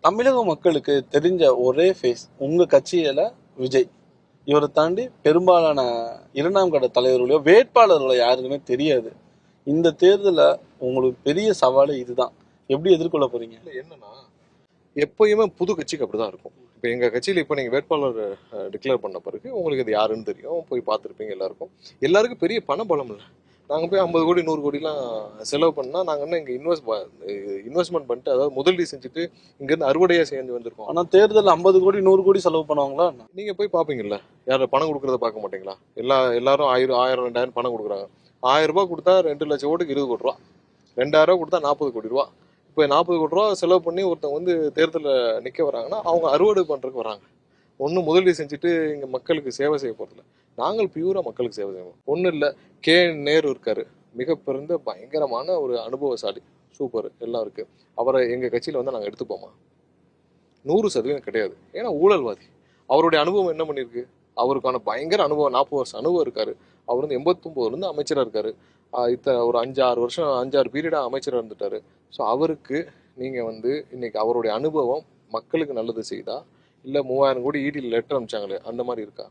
தமிழக மக்களுக்கு தெரிஞ்ச ஒரே ஃபேஸ் உங்க கட்சியில விஜய். இவரை தாண்டி பெரும்பாலான இரண்டாம் கட்ட தலைவர்களையோ வேட்பாளர்களோ யாருக்குமே தெரியாது. இந்த தேர்தல உங்களுக்கு பெரிய சவாலே இதுதான். எப்படி எதிர்கொள்ள போறீங்க? என்னன்னா, எப்பயுமே புது கட்சிக்கு அப்படிதான் இருக்கும். இப்போ எங்க கட்சியில இப்போ நீங்க வேட்பாளர் டிக்ளேர் பண்ண பிறகு உங்களுக்கு அது யாருன்னு தெரியும், போய் பார்த்துருப்பீங்க. எல்லாருக்கும் பெரிய பண பலம் இல்லை. நாங்கள் போய் 50 கோடி 100 கோடிலாம் செலவு பண்ணால் நாங்கள் என்ன இங்கே இன்வெஸ்ட்மெண்ட் பண்ணிட்டு, அதாவது முதலீடு செஞ்சுட்டு இங்கேருந்து அறுவடையாக செஞ்சு வந்திருக்கோம். ஆனால் தேர்தல் 50 கோடி 100 கோடி செலவு பண்ணுவாங்களா? நீங்கள் போய் பார்ப்பீங்கல்ல, யாரும் பணம் கொடுக்குறத பார்க்க மாட்டீங்களா? எல்லாரும் 1000 2000 பணம் கொடுக்குறாங்க. 1000 ரூபாய் கொடுத்தா 2 லட்சம் ஓட்டுக்கு 20 கோடி ரூபா, 2000 ரூபா கொடுத்தா 40 கோடி ரூபா. இப்போ 40 கோடி ரூபா செலவு பண்ணி ஒருத்தவங்க வந்து தேர்தலில் நிற்க வராங்கன்னா அவங்க அறுவடை பண்ணுறதுக்கு வராங்க. ஒன்றும் முதலீடு செஞ்சுட்டு இங்கே மக்களுக்கு சேவை செய்ய போகிறதில்ல. நாங்கள் பியூராக மக்களுக்கு சேவை செய்வோம். ஒன்றும் இல்லை, நேரு இருக்காரு, மிக பிறந்த பயங்கரமான ஒரு அனுபவசாலி, சூப்பர், எல்லாம் இருக்கு. அவரை எங்கள் கட்சியில் வந்து நாங்கள் எடுத்துப்போமா? 100% கிடையாது. ஏன்னா ஊழல்வாதி. அவருடைய அனுபவம் என்ன பண்ணியிருக்கு? அவருக்கான பயங்கர அனுபவம், 40 வருஷம் அனுபவம் இருக்காரு. அவர் வந்து 89 அமைச்சராக இருக்காரு. ஒரு 5-6 வருஷம் 5-6 பீரியடாக அமைச்சராக இருந்துட்டாரு. ஸோ அவருக்கு நீங்கள் வந்து இன்னைக்கு அவருடைய அனுபவம் மக்களுக்கு நல்லது செய்தா, இல்லை 3000 கோடி ஈடியில் லெட்டர் அனுப்பிச்சாங்களே அந்த மாதிரி இருக்கா?